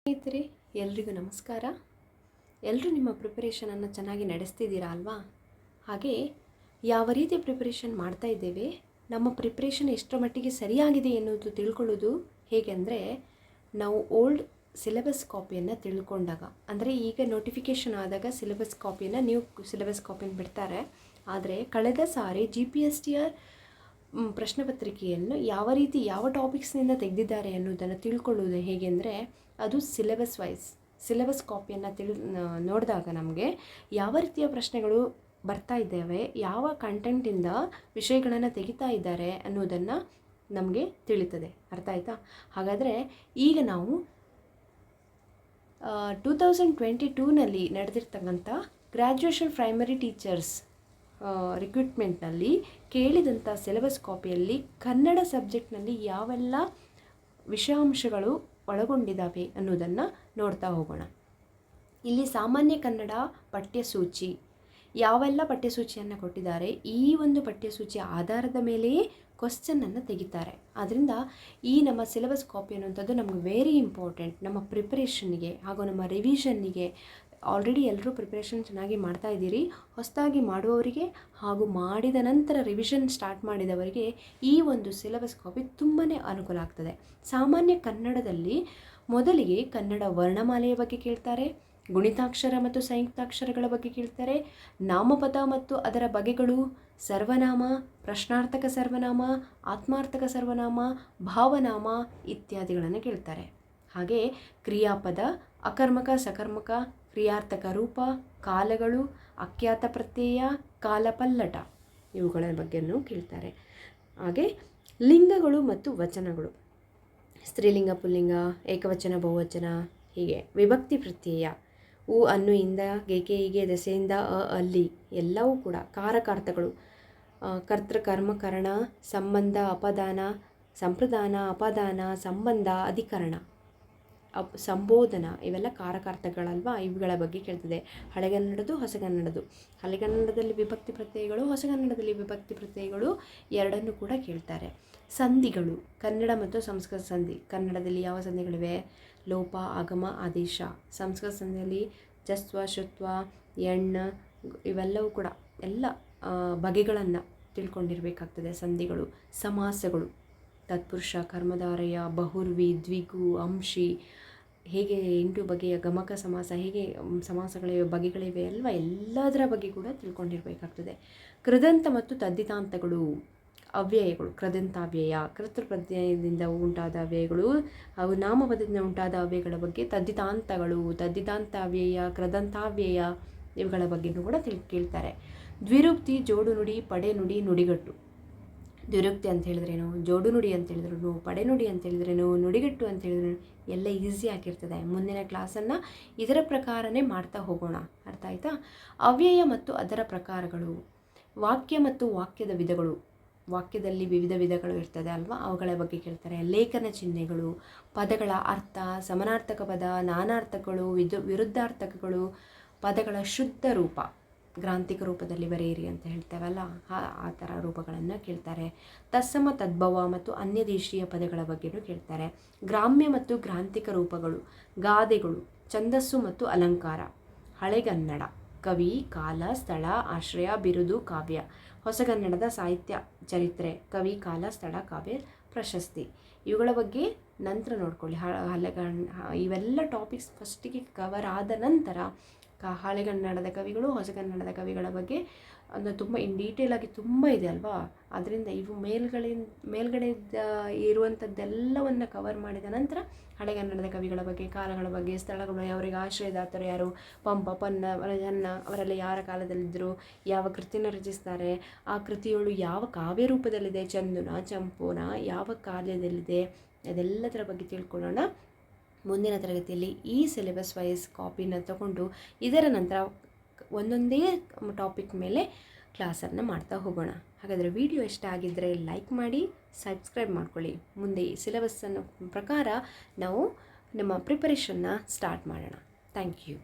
ಸ್ನೇಹಿತರೆ, ಎಲ್ರಿಗೂ ನಮಸ್ಕಾರ. ಎಲ್ಲರೂ ನಿಮ್ಮ ಪ್ರಿಪರೇಷನನ್ನು ಚೆನ್ನಾಗಿ ನಡೆಸ್ತಿದ್ದೀರಾ ಅಲ್ವಾ? ಹಾಗೆ ಯಾವ ರೀತಿ ಪ್ರಿಪರೇಷನ್ ಮಾಡ್ತಾ ಇದ್ದೇವೆ, ನಮ್ಮ ಪ್ರಿಪ್ರೇಷನ್ ಎಷ್ಟರ ಮಟ್ಟಿಗೆ ಸರಿಯಾಗಿದೆ ಎನ್ನುವುದು ತಿಳ್ಕೊಳ್ಳೋದು ಹೇಗೆ ಅಂದರೆ, ನಾವು ಓಲ್ಡ್ ಸಿಲೆಬಸ್ ಕಾಪಿಯನ್ನು ತಿಳ್ಕೊಂಡಾಗ, ಅಂದರೆ ಈಗ ನೋಟಿಫಿಕೇಷನ್ ಆದಾಗ ಸಿಲೆಬಸ್ ಕಾಪಿಯನ್ನು ನ್ಯೂ ಸಿಲೆಬಸ್ ಕಾಪಿಯನ್ನು ಬಿಡ್ತಾರೆ. ಆದರೆ ಕಳೆದ ಸಾರಿ GPSTR ಪ್ರಶ್ನೆ ಪತ್ರಿಕೆಯನ್ನು ಯಾವ ರೀತಿ ಯಾವ ಟಾಪಿಕ್ಸ್ನಿಂದ ತೆಗೆದಿದ್ದಾರೆ ಅನ್ನೋದನ್ನು ತಿಳ್ಕೊಳ್ಳೋದು ಹೇಗೆ ಅಂದರೆ, ಅದು ಸಿಲೆಬಸ್ ಕಾಪಿಯನ್ನು ನೋಡಿದಾಗ ನಮಗೆ ಯಾವ ರೀತಿಯ ಪ್ರಶ್ನೆಗಳು ಬರ್ತಾ ಇದ್ದಾವೆ, ಯಾವ ಕಂಟೆಂಟಿಂದ ವಿಷಯಗಳನ್ನು ತೆಗಿತಾ ಇದ್ದಾರೆ ಅನ್ನೋದನ್ನು ನಮಗೆ ತಿಳಿತದೆ. ಅರ್ಥ ಆಯ್ತಾ? ಹಾಗಾದರೆ ಈಗ ನಾವು 2022ನಲ್ಲಿ ನಡೆದಿರ್ತಕ್ಕಂಥ ಗ್ರ್ಯಾಜುಯೇಷನ್ ಪ್ರೈಮರಿ ಟೀಚರ್ಸ್ ರಿಕ್ರೂಟ್ಮೆಂಟ್ನಲ್ಲಿ ಕೇಳಿದಂಥ ಸಿಲೆಬಸ್ ಕಾಪಿಯಲ್ಲಿ ಕನ್ನಡ ಸಬ್ಜೆಕ್ಟ್ನಲ್ಲಿ ಯಾವೆಲ್ಲ ವಿಷಯಾಂಶಗಳು ಒಳಗೊಂಡಿದ್ದಾವೆ ಅನ್ನೋದನ್ನು ನೋಡ್ತಾ ಹೋಗೋಣ. ಇಲ್ಲಿ ಸಾಮಾನ್ಯ ಕನ್ನಡ ಪಠ್ಯಸೂಚಿ ಯಾವೆಲ್ಲ ಪಠ್ಯಸೂಚಿಯನ್ನು ಕೊಟ್ಟಿದ್ದಾರೆ, ಈ ಒಂದು ಪಠ್ಯಸೂಚಿಯ ಆಧಾರದ ಮೇಲೆಯೇ ಕ್ವಶ್ಚನನ್ನು ತೆಗಿತಾರೆ. ಆದ್ದರಿಂದ ಈ ನಮ್ಮ ಸಿಲೆಬಸ್ ಕಾಪಿ ಅನ್ನುವಂಥದ್ದು ನಮಗೆ ವೆರಿ ಇಂಪಾರ್ಟೆಂಟ್ ನಮ್ಮ ಪ್ರಿಪ್ರೇಷನ್ನಿಗೆ ಹಾಗೂ ನಮ್ಮ ರಿವಿಷನ್ನಿಗೆ. ಆಲ್ರೆಡಿ ಎಲ್ಲರೂ ಪ್ರಿಪ್ರೇಷನ್ ಚೆನ್ನಾಗಿ ಮಾಡ್ತಾ ಇದ್ದೀರಿ. ಹೊಸದಾಗಿ ಮಾಡುವವರಿಗೆ ಹಾಗೂ ಮಾಡಿದ ನಂತರ ರಿವಿಷನ್ ಸ್ಟಾರ್ಟ್ ಮಾಡಿದವರಿಗೆ ಈ ಒಂದು ಸಿಲೆಬಸ್ ಕಾಪಿ ತುಂಬಾ ಅನುಕೂಲ ಆಗ್ತದೆ. ಸಾಮಾನ್ಯ ಕನ್ನಡದಲ್ಲಿ ಮೊದಲಿಗೆ ಕನ್ನಡ ವರ್ಣಮಾಲೆಯ ಬಗ್ಗೆ ಕೇಳ್ತಾರೆ, ಗುಣಿತಾಕ್ಷರ ಮತ್ತು ಸಂಯುಕ್ತಾಕ್ಷರಗಳ ಬಗ್ಗೆ ಕೇಳ್ತಾರೆ, ನಾಮಪದ ಮತ್ತು ಅದರ ಬಗೆಗಳು, ಸರ್ವನಾಮ, ಪ್ರಶ್ನಾರ್ಥಕ ಸರ್ವನಾಮ, ಆತ್ಮಾರ್ಥಕ ಸರ್ವನಾಮ, ಭಾವನಾಮ ಇತ್ಯಾದಿಗಳನ್ನು ಕೇಳ್ತಾರೆ. ಹಾಗೆ ಕ್ರಿಯಾಪದ, ಅಕರ್ಮಕ, ಸಕರ್ಮಕ, ಕ್ರಿಯಾರ್ಥಕ ರೂಪ, ಕಾಲಗಳು, ಅಖ್ಯಾತ ಪ್ರತ್ಯಯ, ಕಾಲಪಲ್ಲಟ ಇವುಗಳ ಬಗ್ಗೆಯೂ ಕೇಳ್ತಾರೆ. ಹಾಗೆ ಲಿಂಗಗಳು ಮತ್ತು ವಚನಗಳು, ಸ್ತ್ರೀಲಿಂಗ, ಪುಲ್ಲಿಂಗ, ಏಕವಚನ, ಬಹುವಚನ, ಹೀಗೆ ವಿಭಕ್ತಿ ಪ್ರತ್ಯಯ, ಉ, ಅನ್ನು, ಇಂದ, ಗೆಕೆ, ಹೀಗೆ, ದೆಸೆಯಿಂದ, ಅಲ್ಲಿ ಎಲ್ಲವೂ ಕೂಡ ಕಾರಕಾರ್ಥಗಳು, ಕರ್ತೃ, ಕರ್ಮ, ಕರಣ, ಸಂಬಂಧ, ಅಪದಾನ, ಸಂಪ್ರದಾನ, ಅಪದಾನ, ಸಂಬಂಧ, ಅಧಿಕರಣ, ಸಂಬೋಧನ ಇವೆಲ್ಲ ಕಾರಕಾರ್ಥಗಳಲ್ವಾ, ಇವುಗಳ ಬಗ್ಗೆ ಕೇಳ್ತದೆ. ಹಳೆಗನ್ನಡದು, ಹೊಸಗನ್ನಡದು, ಹಳೆಗನ್ನಡದಲ್ಲಿ ವಿಭಕ್ತಿ ಪ್ರತ್ಯಯಗಳು, ಹೊಸಗನ್ನಡದಲ್ಲಿ ವಿಭಕ್ತಿ ಪ್ರತ್ಯಯಗಳು ಎರಡನ್ನೂ ಕೂಡ ಕೇಳ್ತಾರೆ. ಸಂಧಿಗಳು, ಕನ್ನಡ ಮತ್ತು ಸಂಸ್ಕೃತ ಸಂಧಿ, ಕನ್ನಡದಲ್ಲಿ ಯಾವ ಸಂಧಿಗಳಿವೆ, ಲೋಪ, ಆಗಮ, ಆದೇಶ. ಸಂಸ್ಕೃತ ಸಂಧಿಯಲ್ಲಿ ಜಸ್ವ, ಶುತ್ವ, ಎಣ್ಣ ಇವೆಲ್ಲವೂ ಕೂಡ ಎಲ್ಲ ಬಗೆಗಳನ್ನು ತಿಳ್ಕೊಂಡಿರಬೇಕಾಗ್ತದೆ. ಸಂಧಿಗಳು. ಸಮಾಸಗಳು, ತತ್ಪುರುಷ, ಕರ್ಮಧಾರಯ, ಬಹುರ್ವಿ, ದ್ವಿಗು, ಅಂಶಿ, ಹೇಗೆ 8 ಬಗೆಯ ಗಮಕ ಸಮಾಸ, ಹೇಗೆ ಸಮಾಸಗಳಿವೆ, ಬಗೆಗಳಿವೆ ಅಲ್ವಾ, ಎಲ್ಲದರ ಬಗ್ಗೆ ಕೂಡ ತಿಳ್ಕೊಂಡಿರಬೇಕಾಗ್ತದೆ. ಕೃದಂತ ಮತ್ತು ತದ್ದಿತಾಂತಗಳು, ಅವ್ಯಯಗಳು, ಕೃದಂತಾವ್ಯಯ, ಕರ್ತೃಪ್ರತ್ಯಯದಿಂದ ಉಂಟಾದ ಅವ್ಯಯಗಳು ಹಾಗೂ ನಾಮಪದದಿಂದ ಉಂಟಾದ ಅವ್ಯಯಗಳ ಬಗ್ಗೆ ತದ್ದಿತಾಂತಗಳು, ತದ್ದಿತಾಂತಾವ್ಯಯ, ಕೃದಂತಾವ್ಯಯ ಇವುಗಳ ಬಗ್ಗೆಯೂ ಕೂಡ ಕೇಳ್ತಾರೆ. ದ್ವಿರುಕ್ತಿ, ಜೋಡು ನುಡಿ, ಪಡೆ ನುಡಿ, ನುಡಿಗಟ್ಟು. ದ್ವಿರುಕ್ತಿ ಅಂತ ಹೇಳಿದ್ರೇನು, ಜೋಡು ನುಡಿ ಅಂತ ಹೇಳಿದ್ರೇನು, ಪಡೆ ನುಡಿ ಅಂತ ಹೇಳಿದ್ರೇನು, ನುಡಿಗಟ್ಟು ಅಂತ ಹೇಳಿದ್ರೇನು ಎಲ್ಲ ಈಸಿ ಆಗಿರ್ತದೆ. ಮುಂದಿನ ಕ್ಲಾಸನ್ನು ಇದರ ಪ್ರಕಾರನೇ ಮಾಡ್ತಾ ಹೋಗೋಣ. ಅರ್ಥ ಆಯ್ತಾ? ಅವ್ಯಯ ಮತ್ತು ಅದರ ಪ್ರಕಾರಗಳು, ವಾಕ್ಯ ಮತ್ತು ವಾಕ್ಯದ ವಿಧಗಳು, ವಾಕ್ಯದಲ್ಲಿ ವಿವಿಧ ವಿಧಗಳು ಇರ್ತದೆ ಅಲ್ವಾ, ಅವುಗಳ ಬಗ್ಗೆ ಕೇಳ್ತಾರೆ. ಲೇಖನ ಚಿಹ್ನೆಗಳು, ಪದಗಳ ಅರ್ಥ, ಸಮಾನಾರ್ಥಕ ಪದ, ನಾನಾರ್ಥಕಗಳು, ವಿರುದ್ಧಾರ್ಥಕಗಳು, ಪದಗಳ ಶುದ್ಧ ರೂಪ, ಗ್ರಾಂಥಿಕ ರೂಪದಲ್ಲಿ ಬರೆಯಿರಿ ಅಂತ ಹೇಳ್ತೇವಲ್ಲ, ಆ ಥರ ರೂಪಗಳನ್ನು ಕೇಳ್ತಾರೆ. ತತ್ಸಮ, ತದ್ಭವ ಮತ್ತು ಅನ್ಯದೇಶೀಯ ಪದಗಳ ಬಗ್ಗೆಯೂ ಕೇಳ್ತಾರೆ. ಗ್ರಾಮ್ಯ ಮತ್ತು ಗ್ರಾಂಥಿಕ ರೂಪಗಳು, ಗಾದೆಗಳು, ಛಂದಸ್ಸು ಮತ್ತು ಅಲಂಕಾರ. ಹಳೆಗನ್ನಡ, ಕವಿ, ಕಾಲ, ಸ್ಥಳ, ಆಶ್ರಯ, ಬಿರುದು, ಕಾವ್ಯ. ಹೊಸಗನ್ನಡದ ಸಾಹಿತ್ಯ ಚರಿತ್ರೆ, ಕವಿ, ಕಾಲ, ಸ್ಥಳ, ಕಾವ್ಯ, ಪ್ರಶಸ್ತಿ. ಇವುಗಳ ಬಗ್ಗೆ ನಂತರ ನೋಡ್ಕೊಳ್ಳಿ. ಇವೆಲ್ಲ ಟಾಪಿಕ್ಸ್ ಫಸ್ಟಿಗೆ ಕವರ್ ಆದ ನಂತರ ಹಳೆಗನ್ನಡದ ಕವಿಗಳು, ಹೊಸಗನ್ನಡದ ಕವಿಗಳ ಬಗ್ಗೆ ಅಂದರೆ ತುಂಬ ಡೀಟೇಲ್ ಆಗಿ ತುಂಬ ಇದೆ ಅಲ್ವಾ. ಅದರಿಂದ ಇವು ಮೇಲ್ಗಡೆ ಇರುವಂಥದ್ದೆಲ್ಲವನ್ನು ಕವರ್ ಮಾಡಿದ ನಂತರ ಹಳೆಗನ್ನಡದ ಕವಿಗಳ ಬಗ್ಗೆ, ಕಾಲಗಳ ಬಗ್ಗೆ, ಸ್ಥಳಗಳು, ಅವರಿಗೆ ಆಶ್ರಯದಾತರು ಯಾರು, ಪಂಪ, ಪನ್ನ, ಜನ್ನ ಅವರೆಲ್ಲ ಯಾರ ಕಾಲದಲ್ಲಿದ್ದರು, ಯಾವ ಕೃತಿಯನ್ನು ರಚಿಸ್ತಾರೆ, ಆ ಕೃತಿಗಳು ಯಾವ ಕಾವ್ಯ ರೂಪದಲ್ಲಿದೆ, ಚಂದುನ, ಚಂಪುನ ಯಾವ ಕಾವ್ಯದಲ್ಲಿದೆ, ಅದೆಲ್ಲದರ ಬಗ್ಗೆ ತಿಳ್ಕೊಳ್ಳೋಣ. ಮುಂದಿನ ತರಗತಿಯಲ್ಲಿ ಈ ಸಿಲೆಬಸ್ ವೈಸ್ ಕಾಪಿನ ತಗೊಂಡು ಇದರ ನಂತರ ಒಂದೊಂದೇ ಟಾಪಿಕ್ ಮೇಲೆ ಕ್ಲಾಸನ್ನು ಮಾಡ್ತಾ ಹೋಗೋಣ. ಹಾಗಾದರೆ ವಿಡಿಯೋ ಇಷ್ಟ ಆಗಿದ್ದರೆ ಲೈಕ್ ಮಾಡಿ, ಸಬ್ಸ್ಕ್ರೈಬ್ ಮಾಡ್ಕೊಳ್ಳಿ. ಮುಂದೆ ಈ ಸಿಲೆಬಸ್ಸನ್ನು ಪ್ರಕಾರ ನಾವು ನಮ್ಮ ಪ್ರಿಪರೇಷನ್ನ ಸ್ಟಾರ್ಟ್ ಮಾಡೋಣ. Thank you.